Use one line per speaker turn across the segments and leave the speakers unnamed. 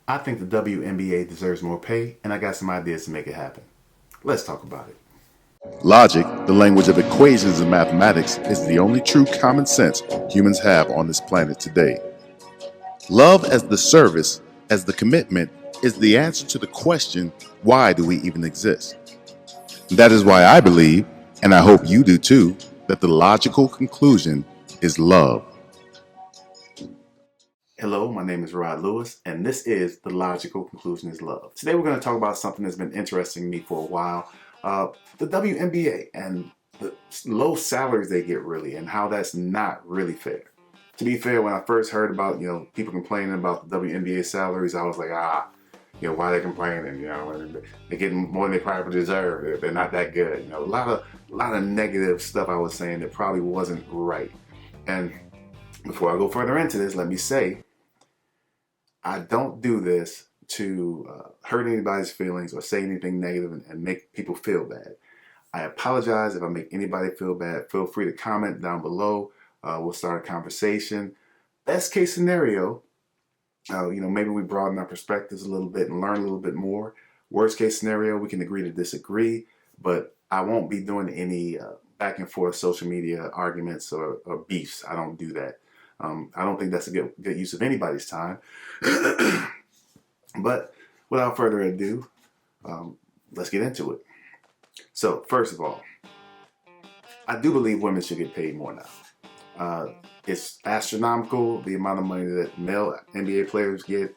I think the WNBA deserves more pay, and I got some ideas to make it happen. Let's talk about it.
Logic, the language of equations and mathematics, is the only true common sense humans have on this planet today. Love as the service, as the commitment, is the answer to the question, why do we even exist? That is why I believe, and I hope you do too, that the logical conclusion is love.
Hello, my name is Rod Lewis, and this is The Logical Conclusion is Love. Today we're going to talk about something that's been interesting me for a while, the WNBA and the low salaries they get really, and how that's not really fair. To be fair, when I first heard about, people complaining about the WNBA salaries, I was like, why are they complaining? They're getting more than they probably deserve. They're not that good. A lot of negative stuff I was saying that probably wasn't right. And before I go further into this, let me say, I don't do this to hurt anybody's feelings or say anything negative and make people feel bad. I apologize if I make anybody feel bad. Feel free to comment down below. We'll start a conversation. Best case scenario, maybe we broaden our perspectives a little bit and learn a little bit more. Worst case scenario, we can agree to disagree, but I won't be doing any back and forth social media arguments or beefs. I don't do that. I don't think that's a good use of anybody's time. But without further ado, let's get into it. So first of all, I do believe women should get paid more now. It's astronomical, the amount of money that male NBA players get.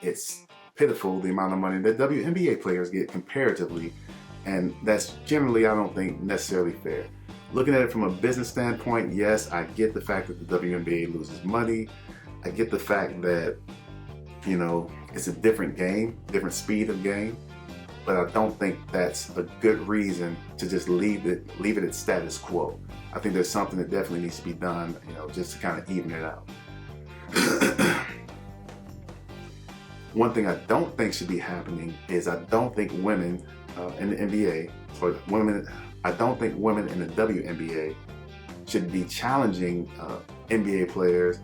It's pitiful, the amount of money that WNBA players get comparatively. And that's generally, I don't think, necessarily fair. Looking at it from a business standpoint, yes, I get the fact that the WNBA loses money. I get the fact that, it's a different game, different speed of game. But I don't think that's a good reason to just leave it at status quo. I think there's something that definitely needs to be done, just to kind of even it out. One thing I don't think should be happening is I don't think women in the NBA, or I don't think women in the WNBA should be challenging NBA players,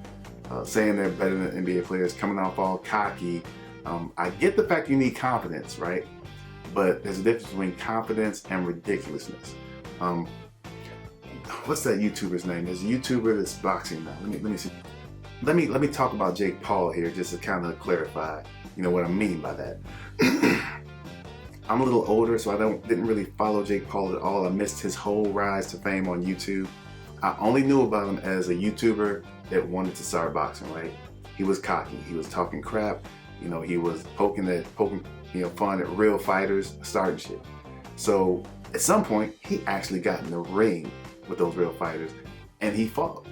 saying they're better than NBA players, coming off all cocky. I get the fact you need confidence, right? But there's a difference between confidence and ridiculousness. What's that YouTuber's name? There's a YouTuber that's boxing now. Let me see. Let me talk about Jake Paul here, just to kind of clarify, what I mean by that. I'm a little older, so I didn't really follow Jake Paul at all. I missed his whole rise to fame on YouTube. I only knew about him as a YouTuber that wanted to start boxing, right? He was cocky. He was talking crap. He was poking fun at real fighters, starting shit. So at some point, he actually got in the ring with those real fighters, and he fought.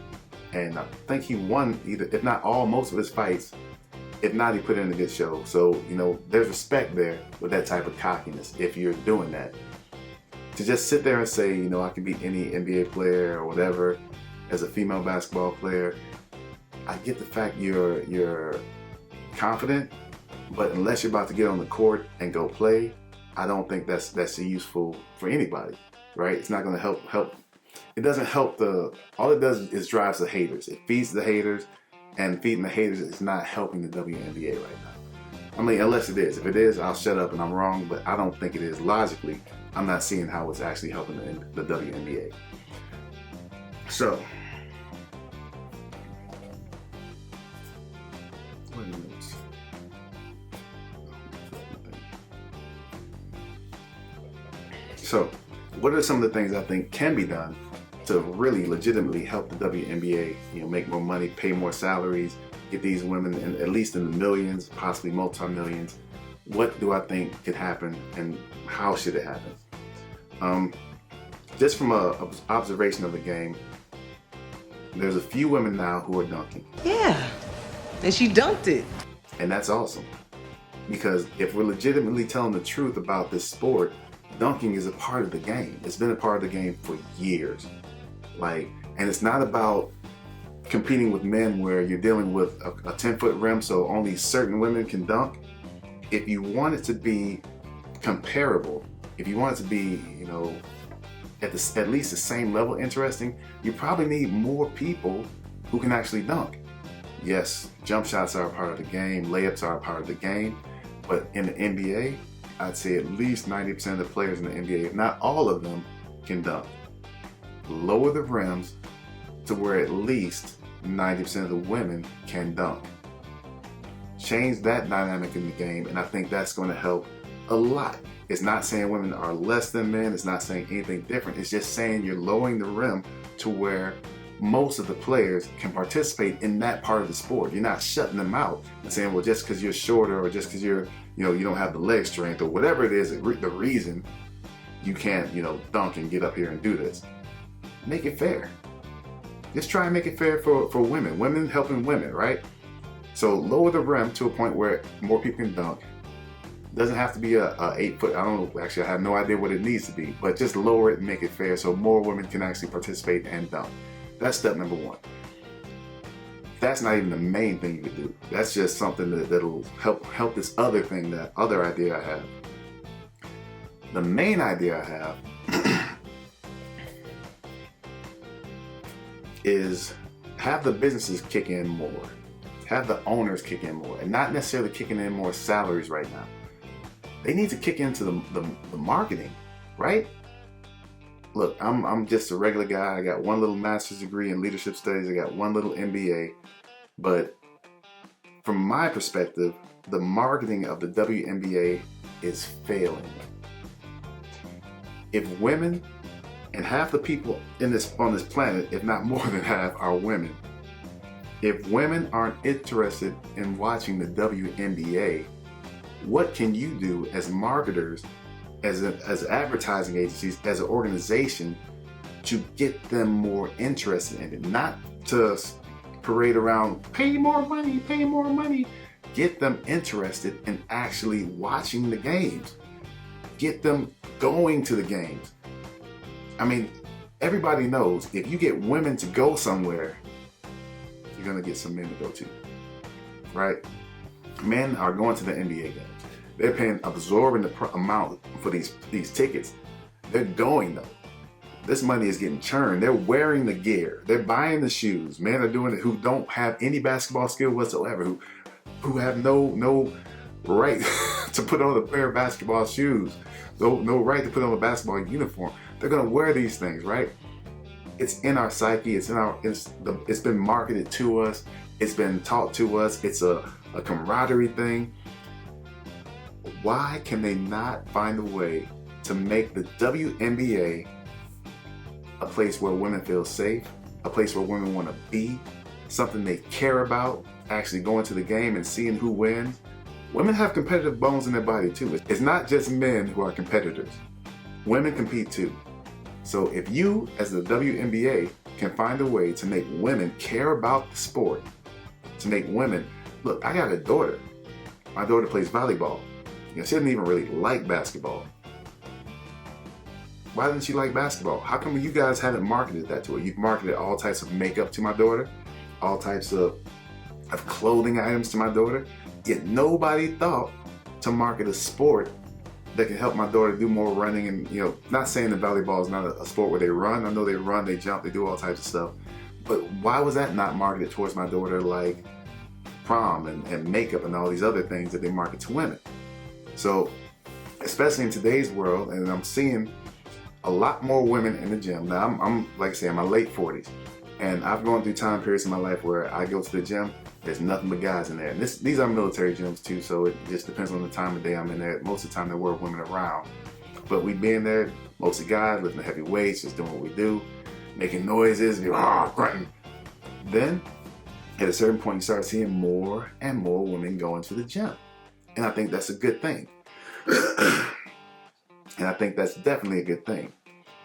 And I think he won either, if not all, most of his fights. If not, he put in a good show. So, there's respect there with that type of cockiness if you're doing that. To just sit there and say, I can beat any NBA player or whatever as a female basketball player, I get the fact you're confident, but unless you're about to get on the court and go play, I don't think that's useful for anybody, right? It's not going to help. It doesn't help all it does is drives the haters. It feeds the haters. And feeding the haters is not helping the WNBA right now. I mean, unless it is. If it is, I'll shut up and I'm wrong, but I don't think it is. Logically, I'm not seeing how it's actually helping the WNBA. So, wait a minute. So, what are some of the things I think can be done to really legitimately help the WNBA, make more money, pay more salaries, get these women at least in the millions, possibly multi-millions? What do I think could happen, and how should it happen? Just from a observation of the game, there's a few women now who are dunking.
Yeah, and she dunked it.
And that's awesome. Because if we're legitimately telling the truth about this sport, dunking is a part of the game. It's been a part of the game for years. And it's not about competing with men where you're dealing with a 10-foot rim, so only certain women can dunk. If you want it to be comparable, if you want it to be, at least the same level interesting, you probably need more people who can actually dunk. Yes, jump shots are a part of the game, layups are a part of the game, but in the NBA, I'd say at least 90% of the players in the NBA, if not all of them, can dunk. Lower the rims to where at least 90% of the women can dunk. Change that dynamic in the game, and I think that's going to help a lot. It's not saying women are less than men, it's not saying anything different, it's just saying you're lowering the rim to where most of the players can participate in that part of the sport. You're not shutting them out and saying, well, just because you're shorter or just because you don't have the leg strength or whatever it is, the reason you can't, dunk and get up here and do this. Make it fair. Just try and make it fair for women. Women helping women, right? So lower the rim to a point where more people can dunk. Doesn't have to be a 8 foot, I don't know, actually I have no idea what it needs to be, but just lower it and make it fair so more women can actually participate and dunk. That's step number one. That's not even the main thing you could do. That's just something that'll help this other thing, that other idea I have. The main idea I have is have the businesses kick in more. Have the owners kick in more, and not necessarily kicking in more salaries right now. They need to kick into the marketing, right? Look, I'm just a regular guy. I got one little master's degree in leadership studies. I got one little MBA. But from my perspective, the marketing of the WNBA is failing. If women, and half the people on this planet, if not more than half, are women. If women aren't interested in watching the WNBA, what can you do as marketers, as advertising agencies, as an organization to get them more interested in it? Not to parade around, pay more money, pay more money. Get them interested in actually watching the games. Get them going to the games. I mean, everybody knows if you get women to go somewhere, you're going to get some men to go to, right? Men are going to the NBA games. They're paying absorbing the amount for these tickets. They're going though. This money is getting churned. They're wearing the gear. They're buying the shoes. Men are doing it who don't have any basketball skill whatsoever, who have no right to put on a pair of basketball shoes, no right to put on a basketball uniform. They're gonna wear these things, right? It's in our psyche. It's been marketed to us. It's been taught to us. It's a camaraderie thing. Why can they not find a way to make the WNBA a place where women feel safe, a place where women want to be, something they care about, actually going to the game and seeing who wins? Women have competitive bones in their body too. It's not just men who are competitors. Women compete too. So if you, as the WNBA, can find a way to make women care about the sport, to make women, look, I got a daughter. My daughter plays volleyball. She doesn't even really like basketball. Why doesn't she like basketball? How come you guys haven't marketed that to her? You've marketed all types of makeup to my daughter, all types of clothing items to my daughter, yet nobody thought to market a sport that can help my daughter do more running. And not saying that volleyball is not a sport where they run. I know they run, they jump, they do all types of stuff. But why was that not marketed towards my daughter like prom and makeup and all these other things that they market to women? So, especially in today's world, and I'm seeing a lot more women in the gym. Now, I'm like I say, in my late 40s, and I've gone through time periods in my life where I go to the gym, there's nothing but guys in there. And these are military gyms too, so it just depends on the time of day I'm in there. Most of the time there were women around. But we be in there, mostly guys, lifting heavy weights, just doing what we do, making noises, grunting. Then, at a certain point, you start seeing more and more women going to the gym. And I think that's a good thing. And I think that's definitely a good thing,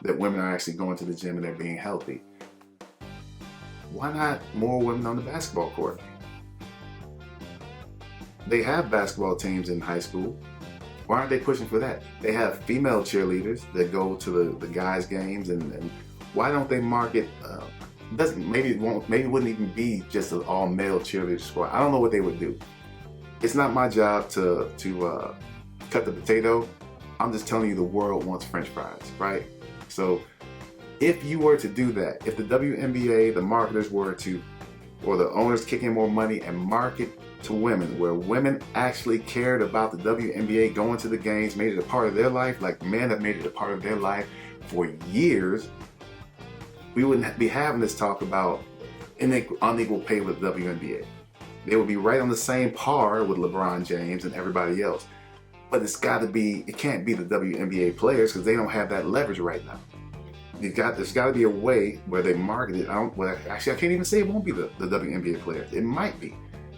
that women are actually going to the gym and they're being healthy. Why not more women on the basketball court? They have basketball teams in high school. Why aren't they pushing for that? They have female cheerleaders that go to the guys' games, and why don't they market? Maybe it wouldn't even be just an all male cheerleader sport. I don't know what they would do. It's not my job to cut the potato. I'm just telling you the world wants French fries, right? So if you were to do that, if the WNBA, the marketers were to or the owners kick in more money and market to women, where women actually cared about the WNBA, going to the games, made it a part of their life like men have made it a part of their life for years, we wouldn't be having this talk about unequal pay with the WNBA. They would be right on the same par with LeBron James and everybody else. But it can't be the WNBA players, because they don't have that leverage right now. There's got to be a way where they market it. Actually, I can't even say it won't be the WNBA players. It might be.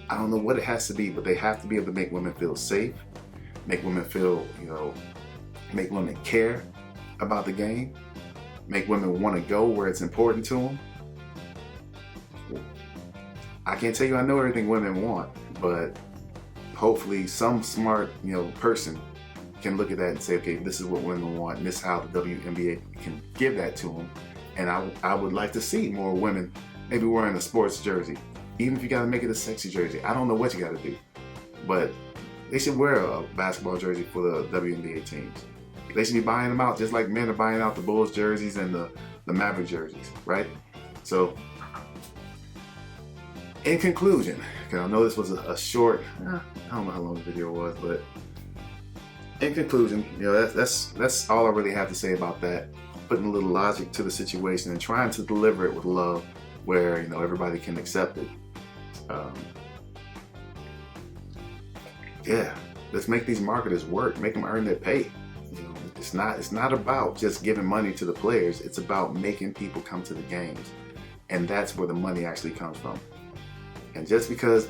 I don't know what it has to be, but they have to be able to make women feel safe, make women feel, make women care about the game, make women want to go where it's important to them. I can't tell you I know everything women want, but hopefully some smart, person can look at that and say, okay, this is what women want, and this is how the WNBA can give that to them. And I would like to see more women maybe wearing a sports jersey, even if you got to make it a sexy jersey. I don't know what you got to do, but they should wear a basketball jersey for the WNBA teams. They should be buying them out just like men are buying out the Bulls jerseys and the Maverick jerseys, right? So, in conclusion, because I know this was a short, I don't know how long the video was, but in conclusion, that's all I really have to say about that. Putting a little logic to the situation and trying to deliver it with love, where everybody can accept it. Let's make these marketers work, make them earn their pay. It's not about just giving money to the players. It's about making people come to the games, and that's where the money actually comes from. And just because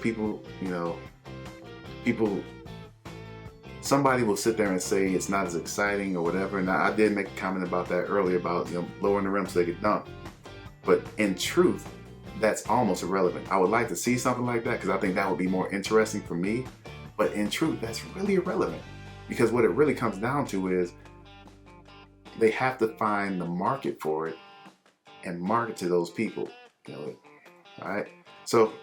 somebody will sit there and say it's not as exciting or whatever. And I did make a comment about that earlier about lowering the rim so they could dunk. But in truth, that's almost irrelevant. I would like to see something like that because I think that would be more interesting for me. But in truth, that's really irrelevant, because what it really comes down to is they have to find the market for it and market to those people. All right. So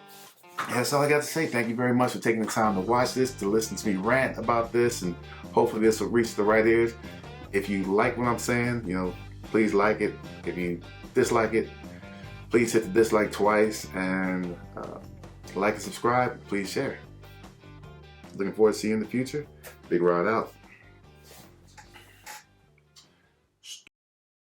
that's all I got to say. Thank you very much for taking the time to watch this, to listen to me rant about this, and hopefully this will reach the right ears. If you like what I'm saying, please like it. If you dislike it, please hit the dislike twice, and like and subscribe. Please share. Looking forward to seeing you in the future. Big Rod out.